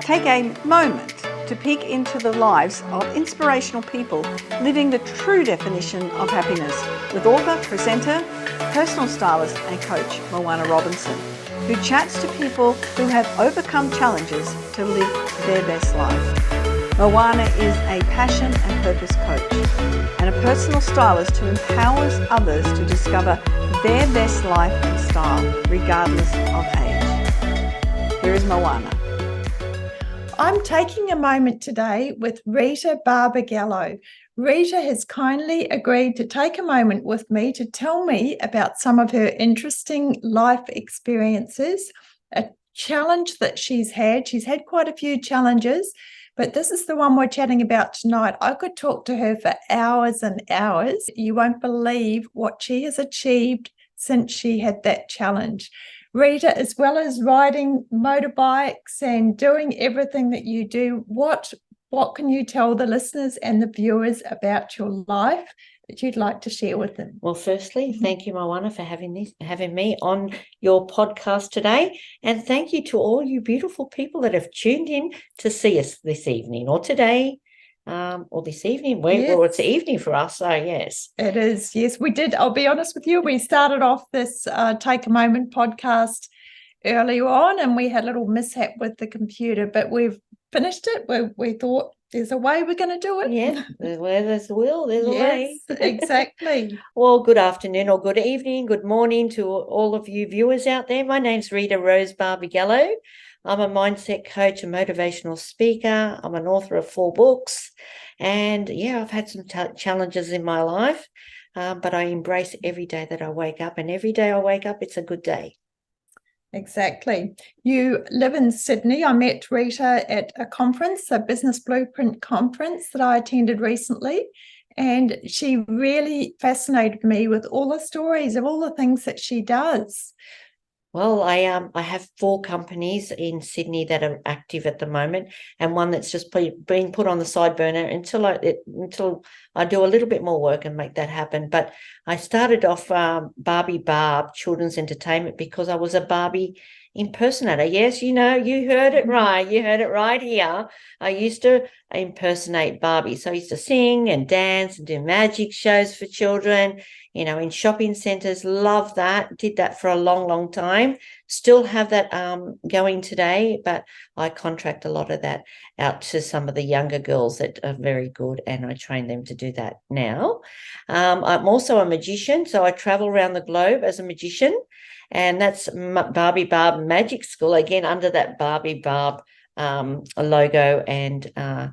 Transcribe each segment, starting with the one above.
Take a moment to peek into the lives of inspirational people living the true definition of happiness with author, presenter, personal stylist and coach Moana Robinson, who chats to people who have overcome challenges to live their best life. Moana is a passion and purpose coach and a personal stylist who empowers others to discover their best life and style regardless of age. Here is Moana. I'm taking a moment today with Rita Barbagallo. Rita has kindly agreed to take a moment with me to tell me about some of her interesting life experiences, a challenge that she's had. She's had quite a few challenges, but this is the one we're chatting about tonight. I could talk to her for hours and hours. You won't believe what she has achieved since she had that challenge. Rita, as well as riding motorbikes and doing everything that you do, what can you tell the listeners and the viewers about your life that you'd like to share with them? Well, firstly, thank you, Moana, for having me on your podcast today. And thank you to all you beautiful people that have tuned in to see us this evening or today. Or this evening. Well, it's the evening for us, so yes. It is, yes. We did, I'll be honest with you, we started off this Take a Moment podcast early on and we had a little mishap with the computer, but we've finished it. We thought there's a way we're going to do it. Yeah, where there's a will, there's a way. Exactly. Well, good afternoon or good evening, good morning to all of you viewers out there. My name's Rita Rose Barbagallo. I'm a mindset coach, a motivational speaker. I'm an author of 4 books. And, yeah, I've had some challenges in my life, but I embrace every day that I wake up. And every day I wake up, it's a good day. Exactly. You live in Sydney. I met Rita at a conference, a business blueprint conference that I attended recently. And she really fascinated me with all the stories of all the things that she does. Well, I have 4 companies in Sydney that are active at the moment, and one that's just been put on the side burner until I do a little bit more work and make that happen. But I started off Barbee Barb Children's Entertainment because I was a Barbie impersonator. Yes, you heard it right. You heard it right here. I used to impersonate Barbie. So I used to sing and dance and do magic shows for children, in shopping centres. Love that. Did that for a long, long time. Still have that going today, but I contract a lot of that out to some of the younger girls that are very good, and I train them to do that now. I'm also a magician, so I travel around the globe as a magician. And that's Barbee Barb Magic School, again, under that Barbee Barb logo. And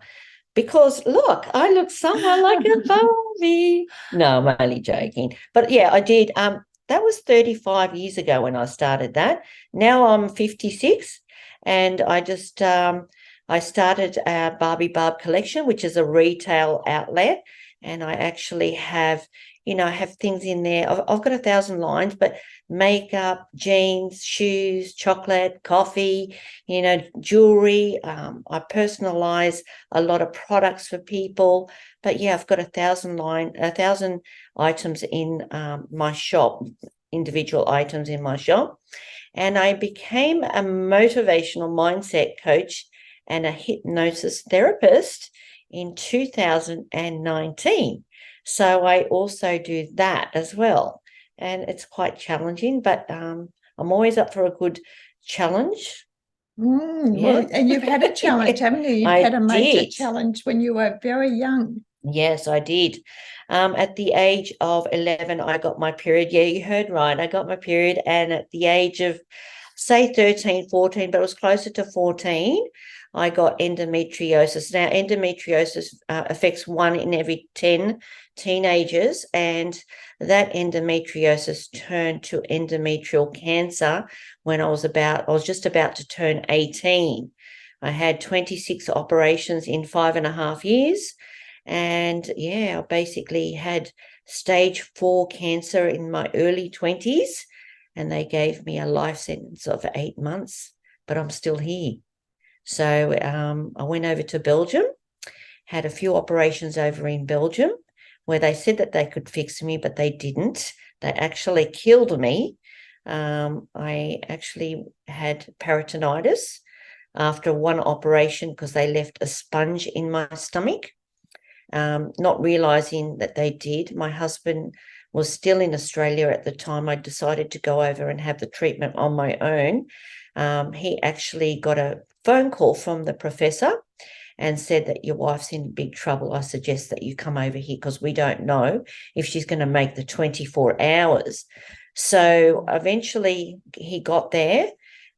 because, look, I look somewhat like a Barbie. No, I'm only joking. But, yeah, I did. That was 35 years ago when I started that. Now I'm 56, and I just I started a Barbee Barb collection, which is a retail outlet, and I actually have I have things in there. I've got 1,000 lines, but makeup, jeans, shoes, chocolate, coffee, jewelry. I personalize a lot of products for people. But yeah, I've got 1,000 items in my shop, individual items in my shop. And I became a motivational mindset coach and a hypnosis therapist in 2019. So I also do that as well. And it's quite challenging, but I'm always up for a good challenge. Well, and you've had a challenge, haven't you? You've had a major challenge when you were very young. Yes, I did. At the age of 11, I got my period. Yeah, you heard right. I got my period. And at the age of, say, 13, 14, but it was closer to 14, I got endometriosis. Now, endometriosis affects 1 in every 10 teenagers, and that endometriosis turned to endometrial cancer when I was just about to turn 18. I had 26 operations in 5.5 years, and yeah, I basically had stage 4 cancer in my early 20s, and they gave me a life sentence of 8 months, but I'm still here. So I went over to Belgium, had a few operations over in Belgium where they said that they could fix me, but they didn't. They actually killed me. I actually had peritonitis. after one operation because they left a sponge in my stomach, not realizing that they did. My husband was still in Australia at the time. I decided to go over and have the treatment on my own. He actually got a phone call from the professor and said that your wife's in big trouble. I suggest that you come over here because we don't know if she's going to make the 24 hours. So eventually he got there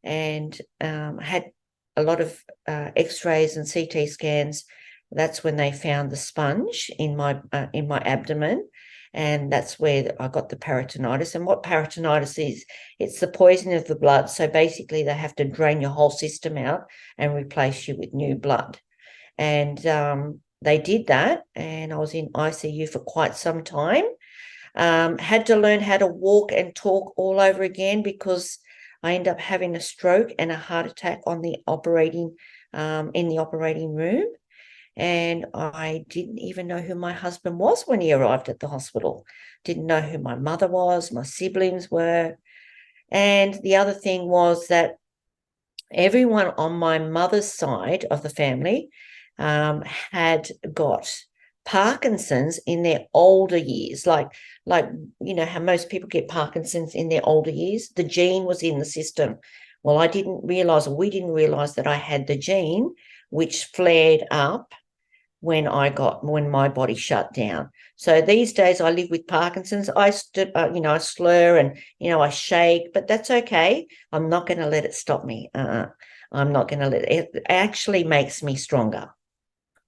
and had a lot of x-rays and CT scans. That's when they found the sponge in my abdomen. And that's where I got the peritonitis. And what peritonitis is, it's the poisoning of the blood. So basically they have to drain your whole system out and replace you with new blood. And they did that. And I was in ICU for quite some time. Had to learn how to walk and talk all over again because I ended up having a stroke and a heart attack in the operating room. And I didn't even know who my husband was when he arrived at the hospital. Didn't know who my mother was, my siblings were. And the other thing was that everyone on my mother's side of the family had got Parkinson's in their older years, like how most people get Parkinson's in their older years. The gene was in the system. Well, we didn't realize that I had the gene, which flared up when my body shut down. So these days I live with Parkinson's. I slur and, I shake, but that's okay. I'm not going to let it stop me. I'm not going to let it. It actually makes me stronger.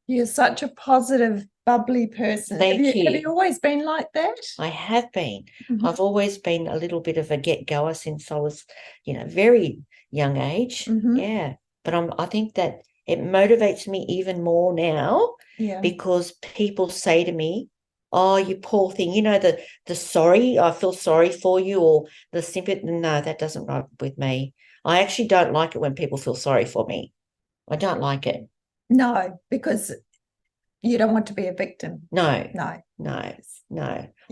You're such a positive, bubbly person. Thank you. Have you always been like that? I have been. Mm-hmm. I've always been a little bit of a get-goer since I was, very young age. Mm-hmm. Yeah. But I think that it motivates me even more now because people say to me, oh, you poor thing, the sorry, I feel sorry for you, or the sympathy. No, that doesn't run with me. I actually don't like it when people feel sorry for me. I don't like it. No, because you don't want to be a victim. No. Yeah.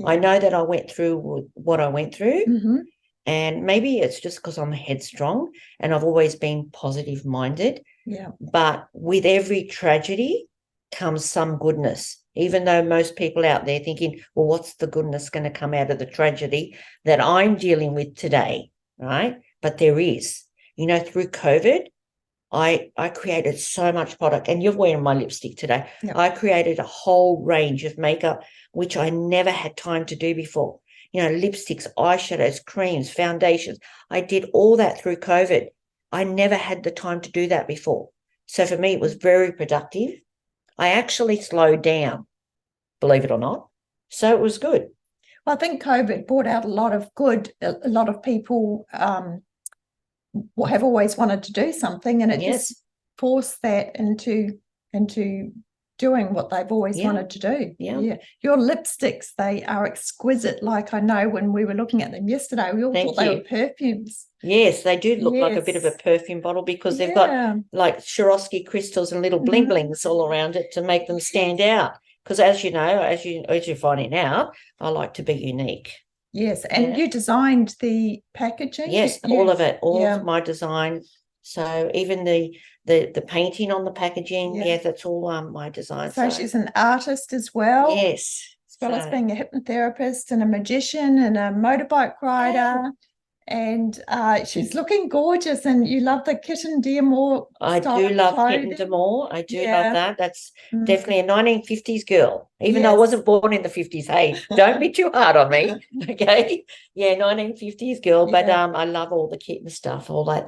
I know that I went through what I went through. Mm-hmm. And maybe it's just because I'm headstrong and I've always been positive minded. Yeah. But with every tragedy comes some goodness, even though most people out there thinking, well, what's the goodness going to come out of the tragedy that I'm dealing with today, right? But there is. Through COVID, I created so much product, and you're wearing my lipstick today. Yep. I created a whole range of makeup, which I never had time to do before. Lipsticks, eyeshadows, creams, foundations. I did all that through COVID. I never had the time to do that before. So for me, it was very productive. I actually slowed down, believe it or not. So it was good. Well, I think COVID brought out a lot of good. A lot of people have always wanted to do something, and it just forced that into doing what they've always wanted to do. Yeah. Your lipsticks, they are exquisite. Like, I know when we were looking at them yesterday, we all thought they were perfumes. Yes, they do look like a bit of a perfume bottle because they've got like Swarovski crystals and little bling blings all around it to make them stand out. Because as you know, as you're finding out, I like to be unique. Yes, and you designed the packaging. Yes, all of it, all of my design. So even the painting on the packaging, that's all my design. So she's an artist as well. Yes. As well as being a hypnotherapist and a magician and a motorbike rider. And she's looking gorgeous, and you love the Kitten Dearmore. I do love Kitten Dearmore. I do love that. That's definitely a 1950s girl, even though I wasn't born in the 50s. Hey, don't be too hard on me, okay? Yeah, 1950s girl, but I love all the kitten stuff, all that,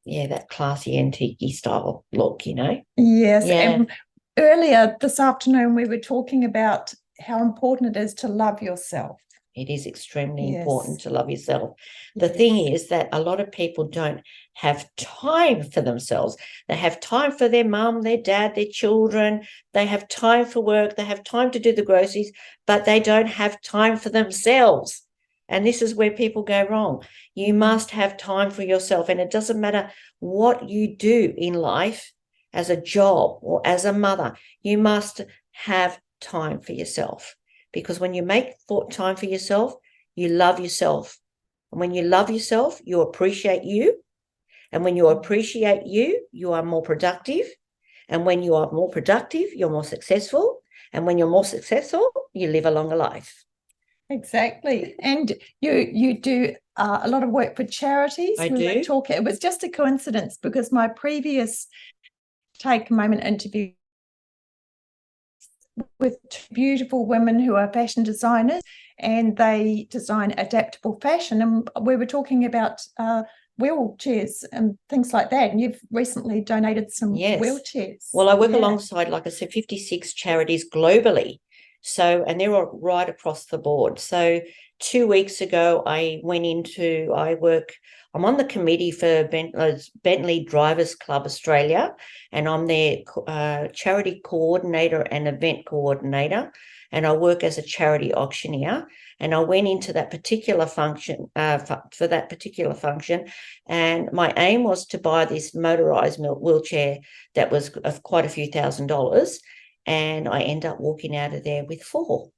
that classy antique style look, Yes, and earlier this afternoon we were talking about how important it is to love yourself. It is extremely important to love yourself. The thing is that a lot of people don't have time for themselves. They have time for their mum, their dad, their children. They have time for work. They have time to do the groceries, but they don't have time for themselves. And this is where people go wrong. You must have time for yourself. And it doesn't matter what you do in life as a job or as a mother, you must have time for yourself. Because when you make time for yourself, you love yourself. And when you love yourself, you appreciate you. And when you appreciate you, you are more productive. And when you are more productive, you're more successful. And when you're more successful, you live a longer life. Exactly. And you do a lot of work for charities. I We were do. talking, it was just a coincidence because my previous Take a Moment interview with two beautiful women who are fashion designers, and they design adaptable fashion. And we were talking about wheelchairs and things like that. And you've recently donated some wheelchairs. Well, I work alongside, like I said, 56 charities globally. So, and they're all right across the board. So 2 weeks ago, I'm on the committee for Bentley Drivers Club Australia, and I'm their charity coordinator and event coordinator, and I work as a charity auctioneer. And I went into that particular function for that particular function, and my aim was to buy this motorized wheelchair that was of quite a few $1,000s, and I end up walking out of there with 4.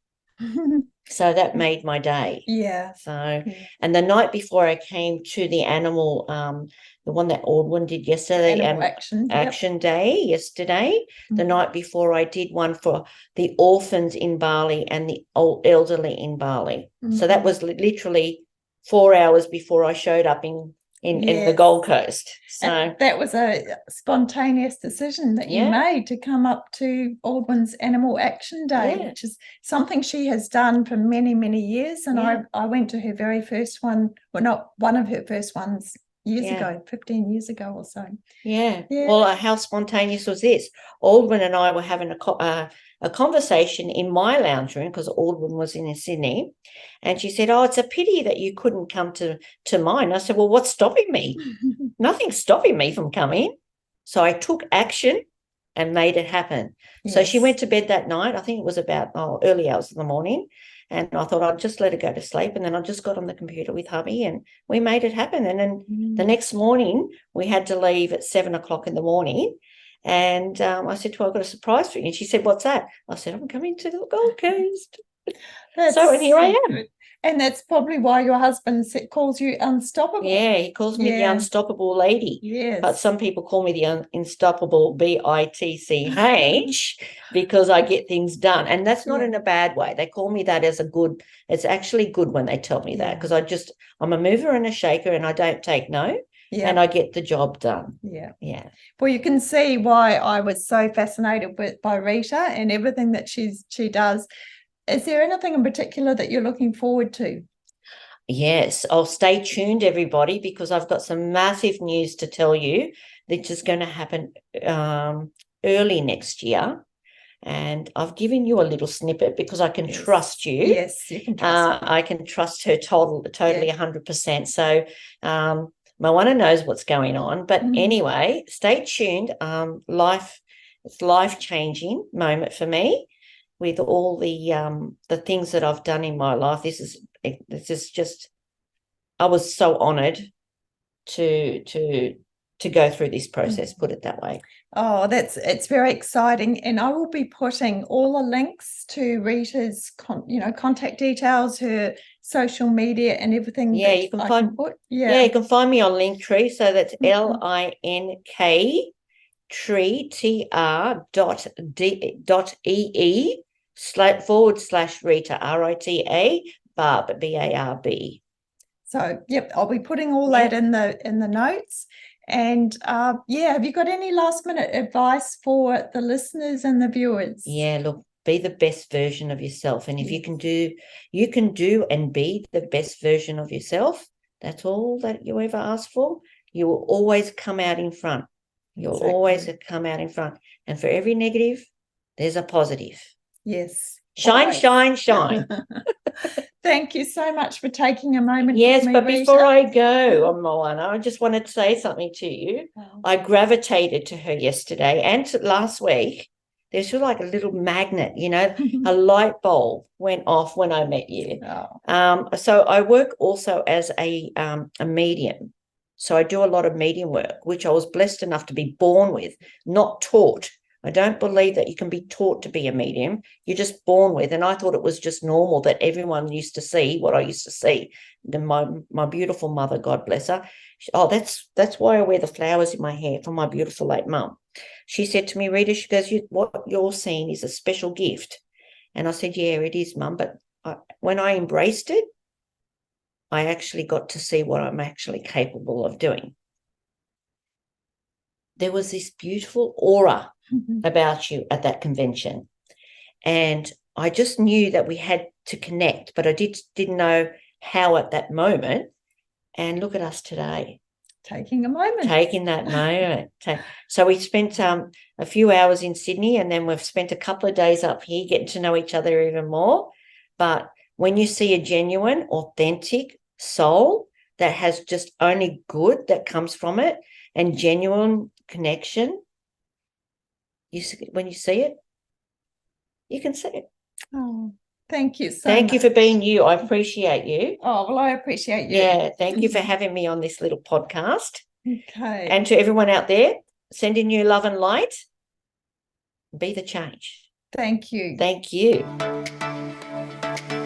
So that made my day. Yeah. So, and the night before I came to the animal, the one that Aldwyn did yesterday, Action Day yesterday, the night before I did one for the orphans in Bali and the elderly in Bali. So that was literally 4 hours before I showed up in the Gold Coast. So and that was a spontaneous decision that you made to come up to Aldwyn's Animal Action Day, which is something she has done for many, many years. And I went to her very first one, well, not one of her first ones years ago, 15 years ago or so. Yeah. Well, how spontaneous was this? Aldwyn and I were having a conversation in my lounge room because Aldwyn was in Sydney, and she said, "Oh, it's a pity that you couldn't come to mine." I said, "Well, what's stopping me?" Nothing's stopping me from coming. So I took action and made it happen. Yes. So she went to bed that night. I think it was about early hours of the morning. And I thought I'd just let her go to sleep. And then I just got on the computer with hubby and we made it happen. And then the next morning we had to leave at 7 o'clock in the morning. And I said to her, "I've got a surprise for you." And she said, "What's that?" I said, "I'm coming to the Gold Coast." And here I am. And that's probably why your husband calls you unstoppable. Yeah, he calls me the unstoppable lady. Yes. But some people call me the unstoppable BITCH because I get things done. And that's not in a bad way. They call me that as a good, it's actually good when they tell me that, because I'm a mover and a shaker and I don't take no. Yeah. And I get the job done. Yeah. Yeah. Well, you can see why I was so fascinated by Rita and everything that she does. Is there anything in particular that you're looking forward to? Yes. I'll stay tuned, everybody, because I've got some massive news to tell you that's just going to happen early next year. And I've given you a little snippet because I can trust you. Yes, you can trust me. I can trust her totally 100%. So Moana knows what's going on. But anyway, stay tuned. It's life-changing moment for me with all the things that I've done in my life. This is just, I was so honoured to go through this process, put it that way. Oh, it's very exciting. And I will be putting all the links to Rita's contact details, her social media and everything. Yeah, you can find you can find me on Linktree. So that's LINK tree tr.ee/Rita RITA Barb BARB. So I'll be putting all that in the notes. And have you got any last minute advice for the listeners and the viewers? Yeah, look, be the best version of yourself. And if you can do and be the best version of yourself, that's all that you ever ask for. You will always come out in front. You'll always come out in front. And for every negative, there's a positive. Yes. Shine, shine, shine. Thank you so much for taking a moment. Yes, with me, but Rita. before I go, Moana, I just wanted to say something to you. Oh. I gravitated to her yesterday and last week. There's sort of like a little magnet, a light bulb went off when I met you. Oh. So I work also as a medium. So I do a lot of medium work, which I was blessed enough to be born with, not taught. I don't believe that you can be taught to be a medium. You're just born with. And I thought it was just normal that everyone used to see what I used to see. Then my beautiful mother, God bless her. That's why I wear the flowers in my hair for my beautiful late mum. She said to me, Rita, she goes, what you're seeing is a special gift. And I said, yeah, it is, Mum. But when I embraced it, I actually got to see what I'm actually capable of doing. There was this beautiful aura about you at that convention. And I just knew that we had to connect, but I didn't know how at that moment. And look at us today. Taking a moment. Taking that moment. So we spent a few hours in Sydney, and then we've spent a couple of days up here getting to know each other even more. But when you see a genuine, authentic soul that has just only good that comes from it and genuine connection, when you see it, you can see it. Oh, thank you so Thank much. you for being you. I appreciate you. Oh, well, I appreciate you. Yeah, thank you for having me on this little podcast. Okay. And to everyone out there, sending you love and light. Be the change. Thank you. Thank you.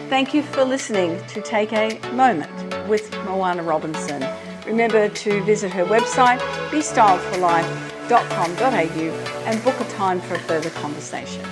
Thank you for listening to Take a Moment with Moana Robinson. Remember to visit her website, bestyledforlife.com.au, and book a time for a further conversation.